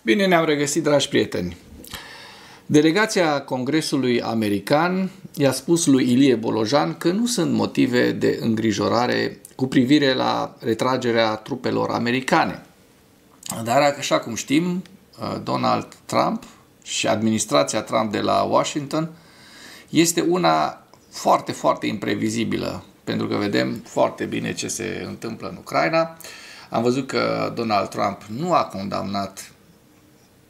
Bine ne-am regăsit, dragi prieteni! Delegația Congresului American i-a spus lui Ilie Bolojan că nu sunt motive de îngrijorare cu privire la retragerea trupelor americane. Dar, așa cum știm, Donald Trump și administrația Trump de la Washington este una foarte, foarte imprevizibilă, pentru că vedem foarte bine ce se întâmplă în Ucraina. Am văzut că Donald Trump nu a condamnat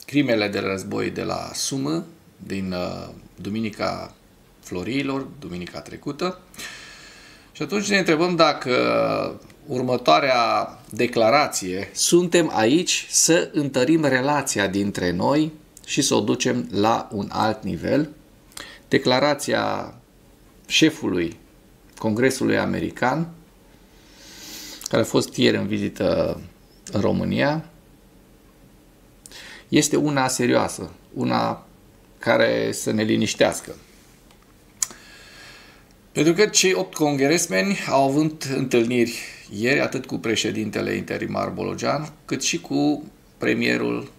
crimele de război de la Sumă din Duminica Florilor, duminica trecută. Și atunci ne întrebăm dacă următoarea declarație, suntem aici să întărim relația dintre noi și să o ducem la un alt nivel. Declarația șefului Congresului American, care a fost ieri în vizită în România, este una serioasă, una care să ne liniștească. Pentru că cei 8 congresmeni au avut întâlniri ieri atât cu președintele interimar Bolojan, cât și cu premierul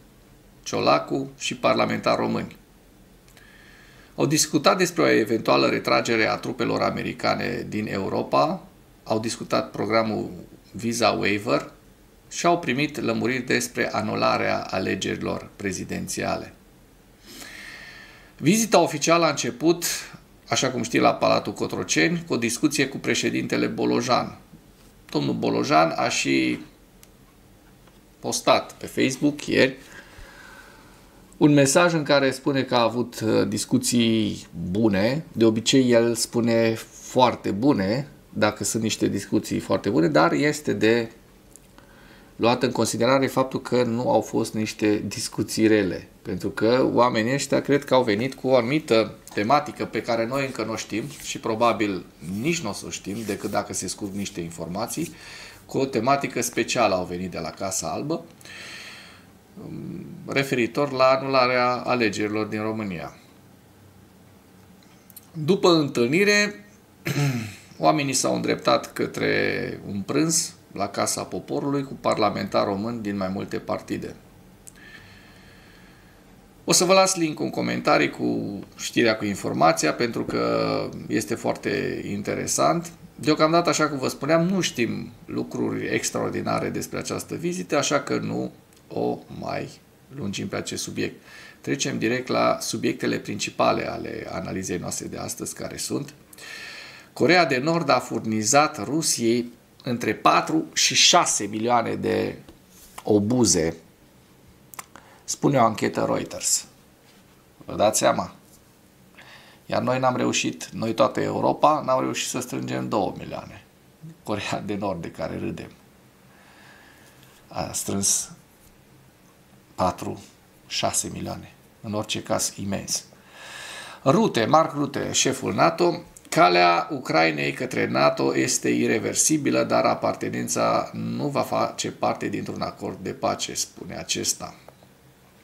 Ciolacu și parlamentari români. Au discutat despre o eventuală retragere a trupelor americane din Europa, au discutat programul Visa Waiver și au primit lămuriri despre anularea alegerilor prezidențiale. Vizita oficială a început, așa cum știi, la Palatul Cotroceni, cu o discuție cu președintele Bolojan. Domnul Bolojan a și postat pe Facebook ieri un mesaj în care spune că a avut discuții bune. De obicei el spune foarte bune, dacă sunt niște discuții foarte bune, dar este de luat în considerare faptul că nu au fost niște discuții rele. Pentru că oamenii ăștia cred că au venit cu o anumită tematică pe care noi încă nu o știm și probabil nici nu o să o știm decât dacă se scurg niște informații. Cu o tematică specială au venit de la Casa Albă referitor la anularea alegerilor din România. După întâlnire, oamenii s-au îndreptat către un prânz la Casa Poporului cu parlamentari români din mai multe partide. O să vă las link în comentarii cu știrea, cu informația, pentru că este foarte interesant. Deocamdată, așa cum vă spuneam, nu știm lucruri extraordinare despre această vizită, așa că nu o mai lungim pe acest subiect. Trecem direct la subiectele principale ale analizei noastre de astăzi, care sunt: Coreea de Nord a furnizat Rusiei între 4 și 6 milioane de obuze, spune o anchetă Reuters. Vă dați seama? Iar noi n-am reușit, noi toată Europa, n-am reușit să strângem 2 milioane. Coreea de Nord, de care râdem, a strâns 4-6 milioane. În orice caz, imens. Mark Rutte, șeful NATO: calea Ucrainei către NATO este ireversibilă, dar apartenența nu va face parte dintr-un acord de pace, spune acesta.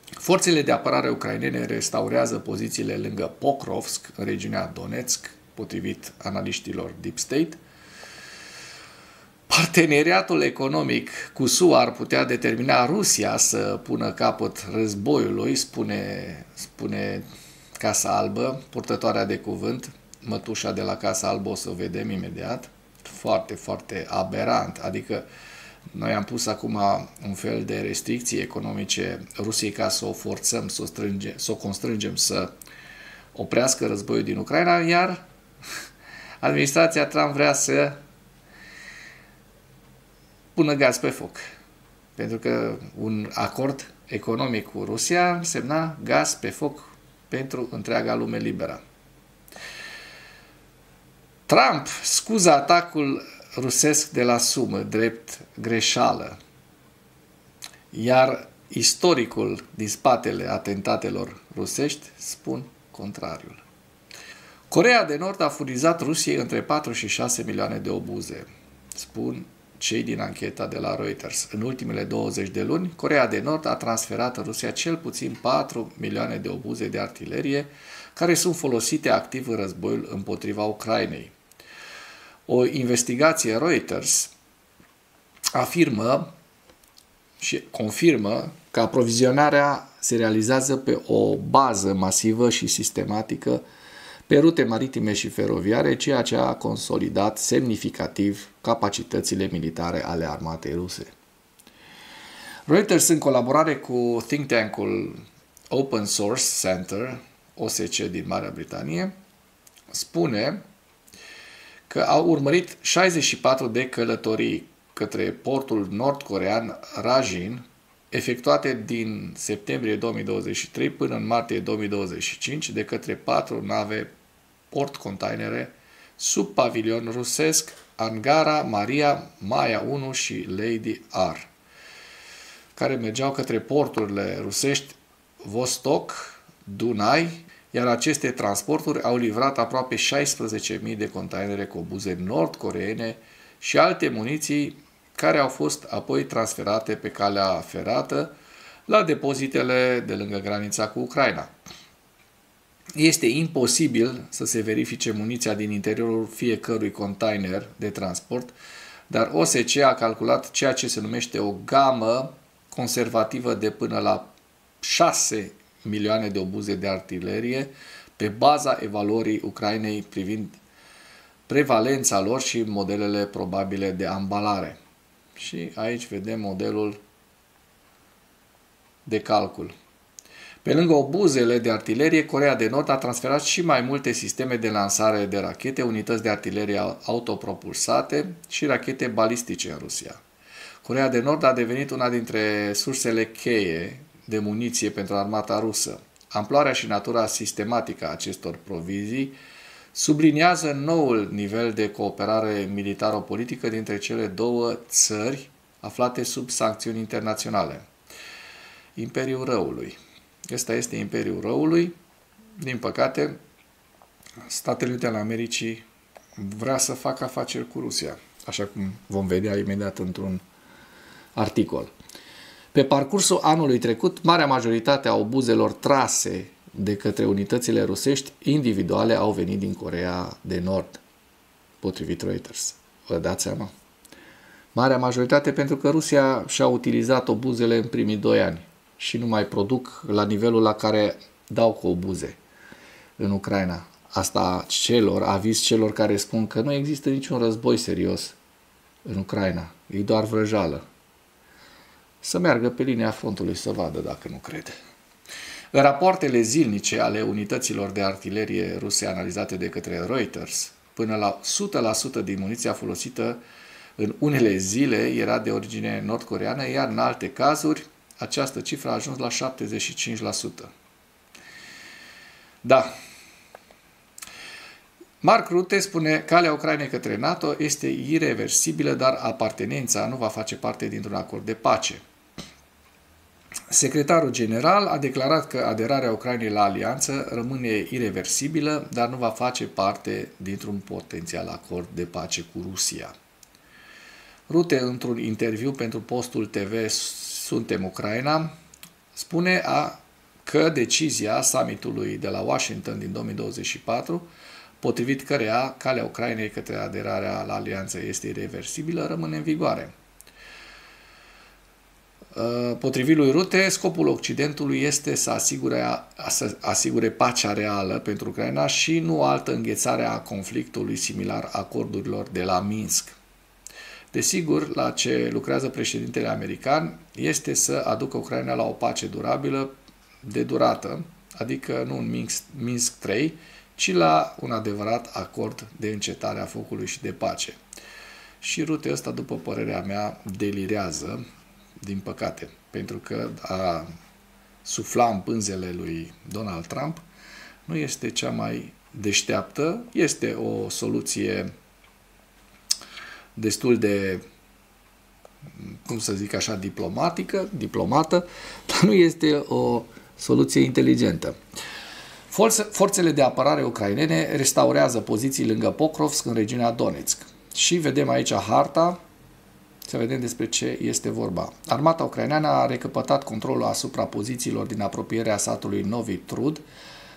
Forțele de apărare ucrainene restaurează pozițiile lângă Pokrovsk, în regiunea Donetsk, potrivit analiștilor Deep State. Parteneriatul economic cu SUA ar putea determina Rusia să pună capăt războiului, spune Casa Albă, purtătoarea de cuvânt. Mătușa de la Casa Albă o să o vedem imediat. Foarte, foarte aberant. Adică noi am pus acum un fel de restricții economice Rusiei ca să o forțăm, să o constrângem să oprească războiul din Ucraina, iar administrația Trump vrea să pună gaz pe foc. Pentru că un acord economic cu Rusia însemna gaz pe foc pentru întreaga lume liberă. Trump scuză atacul rusesc de la Sumă drept greșeală, iar istoricul din spatele atentatelor rusești spun contrariul. Coreea de Nord a furnizat Rusiei între 4 și 6 milioane de obuze, spun cei din ancheta de la Reuters. În ultimele 20 de luni, Coreea de Nord a transferat în Rusia cel puțin 4 milioane de obuze de artilerie, care sunt folosite activ în războiul împotriva Ucrainei. O investigație Reuters afirmă și confirmă că aprovizionarea se realizează pe o bază masivă și sistematică pe rute maritime și feroviare, ceea ce a consolidat semnificativ capacitățile militare ale armatei ruse. Reuters, în colaborare cu think tank-ul Open Source Center, OSCE din Marea Britanie, spune că au urmărit 64 de călătorii către portul nord-corean Rajin, efectuate din septembrie 2023 până în martie 2025 de către 4 nave port-containere sub pavilion rusesc, Angara, Maria, Maya 1 și Lady R, care mergeau către porturile rusești Vostok, Dunai, iar aceste transporturi au livrat aproape 16.000 de containere cu obuze nord-coreene și alte muniții care au fost apoi transferate pe calea ferată la depozitele de lângă granița cu Ucraina. Este imposibil să se verifice muniția din interiorul fiecărui container de transport, dar OSCE a calculat ceea ce se numește o gamă conservativă de până la 6 milioane de obuze de artilerie pe baza evaluării Ucrainei privind prevalența lor și modelele probabile de ambalare. Și aici vedem modelul de calcul. Pe lângă obuzele de artilerie, Coreea de Nord a transferat și mai multe sisteme de lansare de rachete, unități de artilerie autopropulsate și rachete balistice în Rusia. Coreea de Nord a devenit una dintre sursele cheie de muniție pentru armata rusă. Amploarea și natura sistematică a acestor provizii subliniază noul nivel de cooperare militaro-politică dintre cele două țări aflate sub sancțiuni internaționale. Imperiul Răului. Ăsta este Imperiul Răului. Din păcate, Statele Unite ale Americii vrea să facă afaceri cu Rusia, așa cum vom vedea imediat într-un articol. Pe parcursul anului trecut, marea majoritate a obuzelor trase de către unitățile rusești individuale au venit din Coreea de Nord, potrivit Reuters. Vă dați seama? Marea majoritate pentru că Rusia și-a utilizat obuzele în primii 2 ani și nu mai produc la nivelul la care dau cu obuze în Ucraina. Asta aviz celor care spun că nu există niciun război serios în Ucraina. E doar vrăjală. Să meargă pe linia frontului să vadă dacă nu crede. În rapoartele zilnice ale unităților de artilerie ruse analizate de către Reuters, până la 100% din muniția folosită în unele zile era de origine nord-coreană, iar în alte cazuri această cifră a ajuns la 75%. Da. Mark Rutte spune: calea Ucrainei către NATO este ireversibilă, dar apartenența nu va face parte dintr-un acord de pace. Secretarul general a declarat că aderarea Ucrainei la alianță rămâne ireversibilă, dar nu va face parte dintr-un potențial acord de pace cu Rusia. Rutte, într-un interviu pentru postul TV Suntem Ucraina, spune că decizia summitului de la Washington din 2024, potrivit căreia calea Ucrainei către aderarea la alianță este irreversibilă, rămâne în vigoare. Potrivit lui Rutte, scopul Occidentului este să asigure pacea reală pentru Ucraina și nu altă înghețare a conflictului similar acordurilor de la Minsk. Desigur, la ce lucrează președintele american este să aducă Ucraina la o pace durabilă de durată, adică nu un Minsk 3, ci la un adevărat acord de încetare a focului și de pace. Și Rutte ăsta, după părerea mea, delirează, din păcate, pentru că a sufla în pânzele lui Donald Trump nu este cea mai deșteaptă, este o soluție destul de, cum să zic așa, diplomată, dar nu este o soluție inteligentă. Forțele de apărare ucrainene restaurează poziții lângă Pokrovsk, în regiunea Donetsk. Și vedem aici harta, să vedem despre ce este vorba. Armata ucraineană a recăpătat controlul asupra pozițiilor din apropierea satului Novi Trud,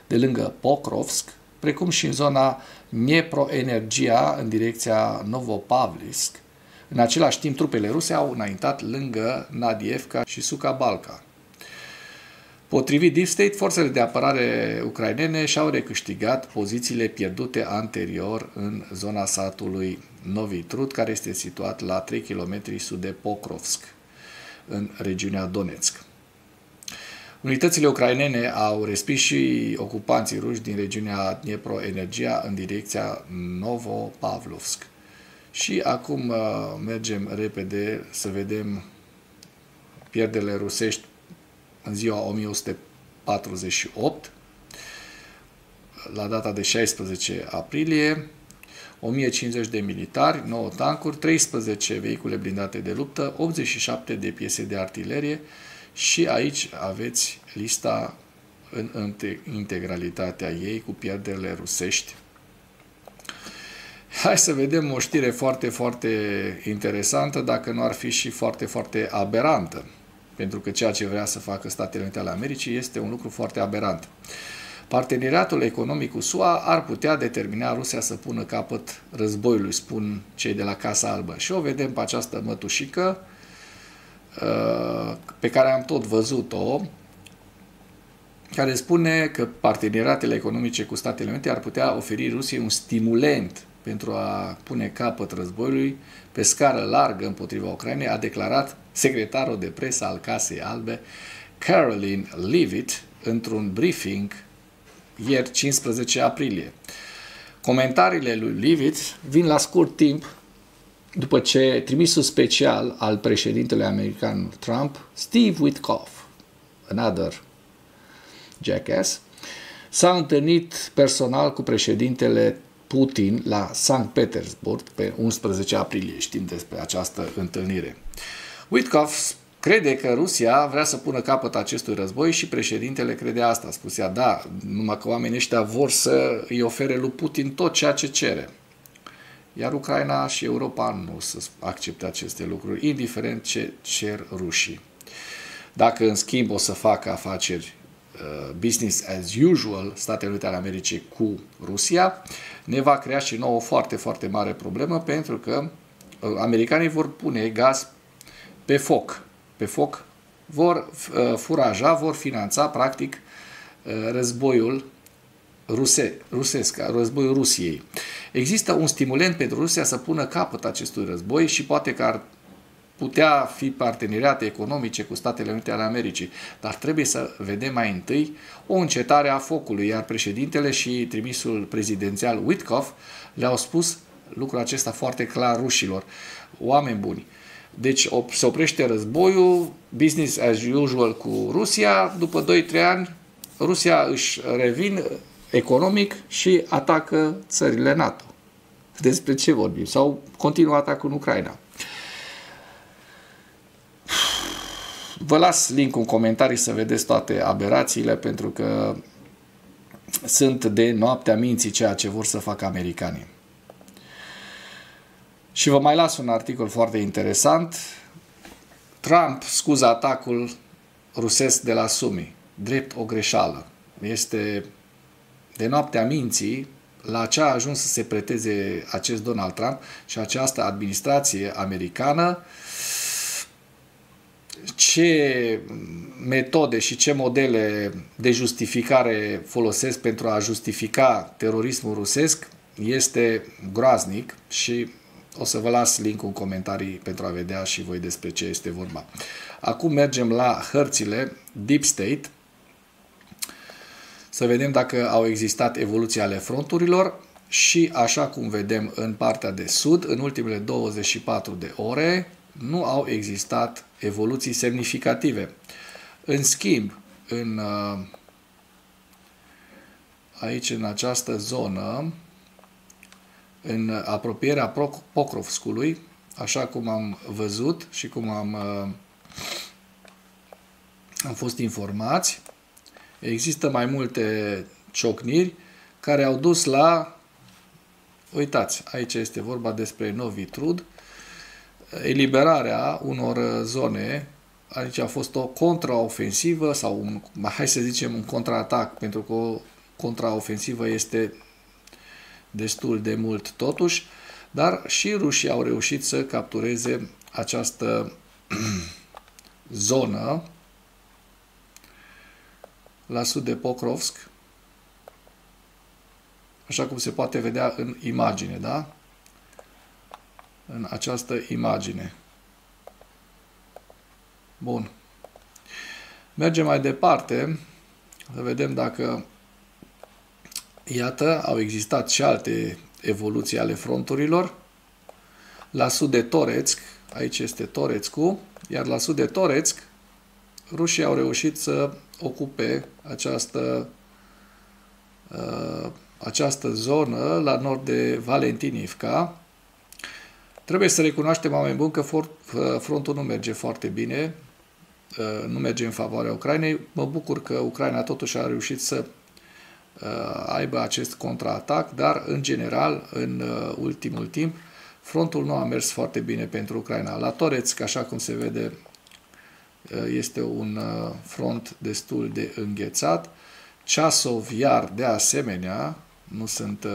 de lângă Pokrovsk, precum și în zona Dnepro-Energia, în direcția Novopavlivsk, În același timp, trupele ruse au înaintat lângă Nadievka și Suca-Balca. Potrivit Deep State, forțele de apărare ucrainene și-au recâștigat pozițiile pierdute anterior în zona satului Novi Trud, care este situat la 3 km sud de Pokrovsk, în regiunea Donetsk. Unitățile ucrainene au respins și ocupanții ruși din regiunea Dnipro-Energia în direcția Novopavlovsk. Și acum mergem repede să vedem pierderile rusești în ziua 1148, la data de 16 aprilie, 1050 de militari, 9 tancuri, 13 vehicule blindate de luptă, 87 de piese de artilerie și aici aveți lista în integralitatea ei cu pierderile rusești. Hai să vedem o știre foarte, foarte interesantă, dacă nu ar fi și foarte, foarte aberantă. Pentru că ceea ce vrea să facă Statele Unite ale Americii este un lucru foarte aberant. Parteneriatul economic cu SUA ar putea determina Rusia să pună capăt războiului, spun cei de la Casa Albă. Și o vedem pe această mătușică pe care am tot văzut-o, care spune că parteneriatele economice cu Statele Unite ar putea oferi Rusiei un stimulent pentru a pune capăt războiului pe scară largă împotriva Ucrainei, a declarat secretarul de presă al Casei Albe, Caroline Leavitt, într-un briefing ieri, 15 aprilie. Comentariile lui Leavitt vin la scurt timp după ce trimisul special al președintelui american Trump, Steve Witkoff, another jackass, s-a întâlnit personal cu președintele Putin la Sankt Petersburg pe 11 aprilie. Știm despre această întâlnire. Witkoff crede că Rusia vrea să pună capăt acestui război și președintele crede asta. Spusea, da, numai că oamenii ăștia vor să îi ofere lui Putin tot ceea ce cere. Iar Ucraina și Europa nu să accepte aceste lucruri, indiferent ce cer rușii. Dacă, în schimb, o să facă afaceri business as usual, Statele Unite ale Americii cu Rusia, ne va crea și nouă o foarte, foarte mare problemă, pentru că americanii vor pune gaz pe foc. Pe foc vor furaja, vor finanța, practic, războiul rusesc, războiul Rusiei. Există un stimulent pentru Rusia să pună capăt acestui război și poate că ar putea fi parteneriate economice cu Statele Unite ale Americii, dar trebuie să vedem mai întâi o încetare a focului, iar președintele și trimisul prezidențial Witkoff le-au spus lucrul acesta foarte clar rușilor. Oameni buni, deci se oprește războiul, business as usual cu Rusia, după 2-3 ani Rusia își revine economic și atacă țările NATO. Despre ce vorbim? Sau continuă atacul în Ucraina. Vă las link-ul în comentarii să vedeți toate aberațiile, pentru că sunt de noaptea minții ceea ce vor să facă americanii. Și vă mai las un articol foarte interesant. Trump scuză atacul rusesc de la Sumi. Drept o greșeală. Este de noaptea minții la ce a ajuns să se preteze acest Donald Trump și această administrație americană, ce metode și ce modele de justificare folosesc pentru a justifica terorismul rusesc este groaznic și o să vă las link-ul în comentarii pentru a vedea și voi despre ce este vorba. Acum mergem la hărțile Deep State să vedem dacă au existat evoluții ale fronturilor și, așa cum vedem în partea de sud, în ultimele 24 de ore nu au existat evoluții semnificative. În schimb, aici, în această zonă, în apropierea Pokrovskului, așa cum am văzut și cum am fost informați, există mai multe ciocniri care au dus la, uitați, aici este vorba despre Novi Trud, eliberarea unor zone. Aici a fost o contraofensivă sau hai să zicem un contraatac, pentru că o contraofensivă este destul de mult totuși, Dar și rușii au reușit să captureze această zonă la sud de Pokrovsk, așa cum se poate vedea în imagine, da? În această imagine. Bun. Mergem mai departe, să vedem dacă, iată, au existat și alte evoluții ale fronturilor. La sud de Toretsk, aici este Toretskul, iar la sud de Toretsk, rușii au reușit să ocupe această zonă la nord de Valentinivka. Trebuie să recunoaștem, oameni buni, că frontul nu merge foarte bine, nu merge în favoarea Ucrainei. Mă bucur că Ucraina totuși a reușit să aibă acest contraatac, dar în general, în ultimul timp, frontul nu a mers foarte bine pentru Ucraina. La Toretsk, așa cum se vede, este un front destul de înghețat. Chasov Yar, de asemenea, nu sunt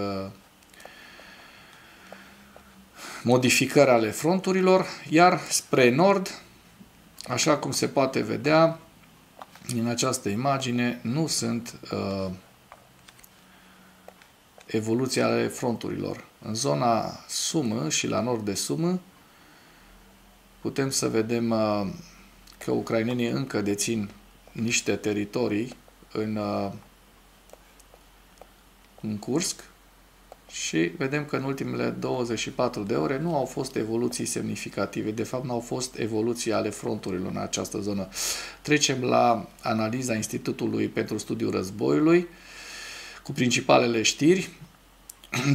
modificări ale fronturilor, iar spre nord, așa cum se poate vedea în această imagine, nu sunt evoluții ale fronturilor. În zona Sumă și la nord de Sumă putem să vedem că ucrainenii încă dețin niște teritorii în Kursk și vedem că în ultimele 24 de ore nu au fost evoluții semnificative. De fapt, nu au fost evoluții ale fronturilor în această zonă. Trecem la analiza Institutului pentru Studiul Războiului cu principalele știri.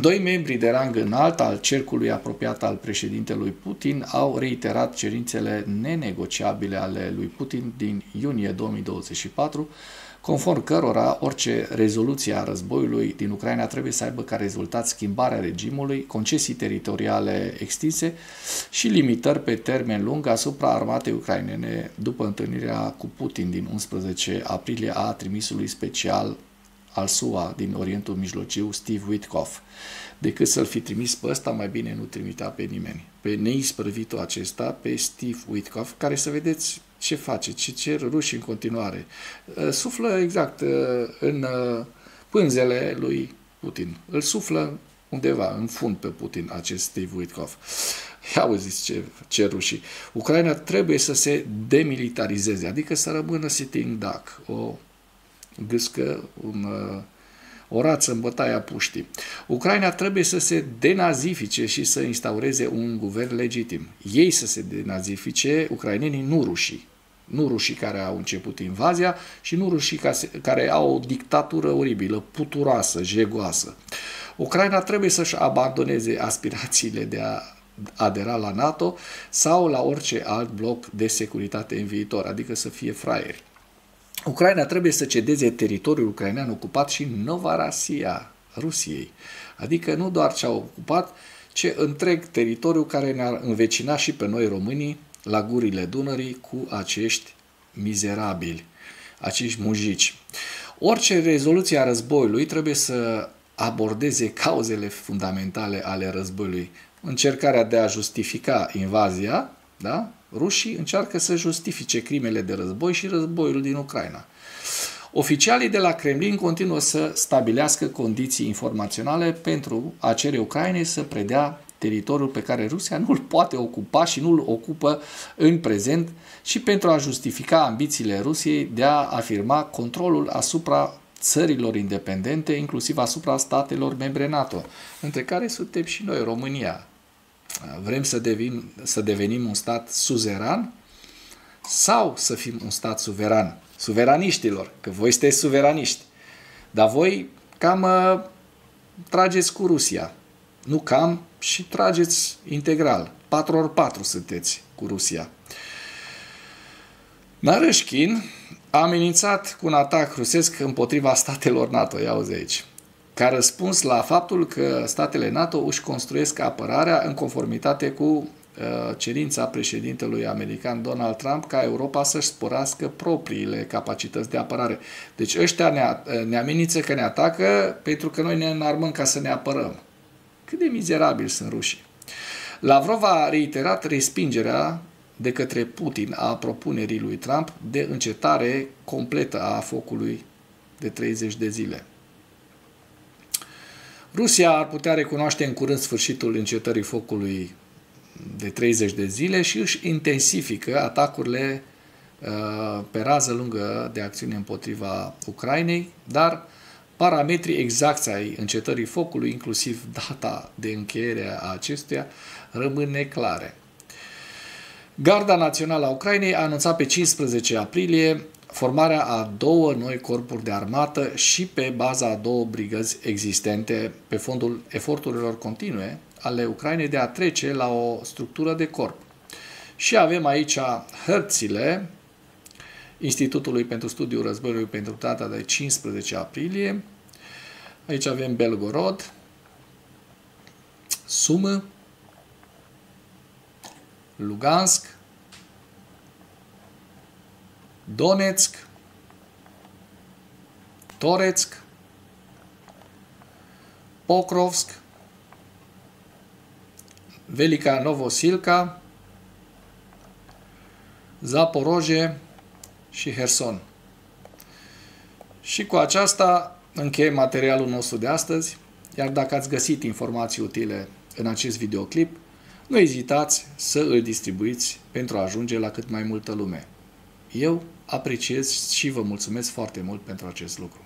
Doi membri de rang înalt al cercului apropiat al președintelui Putin au reiterat cerințele nenegociabile ale lui Putin din iunie 2024, conform cărora orice rezoluție a războiului din Ucraina trebuie să aibă ca rezultat schimbarea regimului, concesii teritoriale extinse și limitări pe termen lung asupra armatei ucrainene după întâlnirea cu Putin din 11 aprilie a trimisului special al SUA din Orientul Mijlociu, Steve Witkoff. Decât să-l fi trimis pe ăsta, mai bine nu trimitea pe nimeni. Pe neisprăvitul acesta, pe Steve Witkoff, care să vedeți ce face, ce cer rușii în continuare. Suflă exact în pânzele lui Putin. Îl suflă undeva, în fund pe Putin, acest Steve Witkoff. Ia auziți ce rușii. Ucraina trebuie să se demilitarizeze, adică să rămână sitting duck, o gâscă, o rață în bătaia puștii. Ucraina trebuie să se denazifice și să instaureze un guvern legitim. Ei să se denazifice, ucrainenii, nu rușii. Nu rușii care au început invazia și nu rușii care au o dictatură oribilă, puturoasă, jegoasă. Ucraina trebuie să-și abandoneze aspirațiile de a adera la NATO sau la orice alt bloc de securitate în viitor, adică să fie fraieri. Ucraina trebuie să cedeze teritoriul ucrainean ocupat și Novorossiya Rusiei, adică nu doar ce au ocupat, ci întreg teritoriul care ne-ar învecina și pe noi românii la gurile Dunării cu acești mizerabili, acești mujici. Orice rezoluție a războiului trebuie să abordeze cauzele fundamentale ale războiului. Încercarea de a justifica invazia, da? Rușii încearcă să justifice crimele de război și războiul din Ucraina. Oficialii de la Kremlin continuă să stabilească condiții informaționale pentru a cere Ucrainei să predea teritoriul pe care Rusia nu îl poate ocupa și nu îl ocupă în prezent și pentru a justifica ambițiile Rusiei de a afirma controlul asupra țărilor independente, inclusiv asupra statelor membre NATO, între care suntem și noi, România. Vrem să devenim un stat suzeran sau să fim un stat suveran? Suveraniștilor, că voi sunteți suveraniști. Dar voi cam trageți cu Rusia. Nu cam, și trageți integral. 4x4 sunteți cu Rusia. Narâșkin a amenințat cu un atac rusesc împotriva statelor NATO. Ia auzi aici. Ca răspuns la faptul că statele NATO își construiesc apărarea în conformitate cu cerința președintelui american Donald Trump ca Europa să-și sporească propriile capacități de apărare. Deci ăștia ne amenință că ne atacă pentru că noi ne înarmăm ca să ne apărăm. Cât de mizerabili sunt rușii. Lavrov a reiterat respingerea de către Putin a propunerii lui Trump de încetare completă a focului de 30 de zile. Rusia ar putea recunoaște în curând sfârșitul încetării focului de 30 de zile și își intensifică atacurile pe rază lungă de acțiune împotriva Ucrainei, dar parametrii exacti ai încetării focului, inclusiv data de încheiere a acestuia, rămân neclare. Garda Națională a Ucrainei a anunțat pe 15 aprilie formarea a 2 noi corpuri de armată și pe baza a 2 brigăzi existente pe fondul eforturilor continue ale Ucrainei de a trece la o structură de corp. Și avem aici hărțile Institutului pentru Studiul Războiului pentru data de 15 aprilie. Aici avem Belgorod, Sumă, Lugansk, Donetsk, Toretsk, Pokrovsk, Velika Novosilka, Zaporozhye și Herson. Și cu aceasta încheiem materialul nostru de astăzi, iar dacă ați găsit informații utile în acest videoclip, nu ezitați să îl distribuiți pentru a ajunge la cât mai multă lume. Eu apreciez și vă mulțumesc foarte mult pentru acest lucru.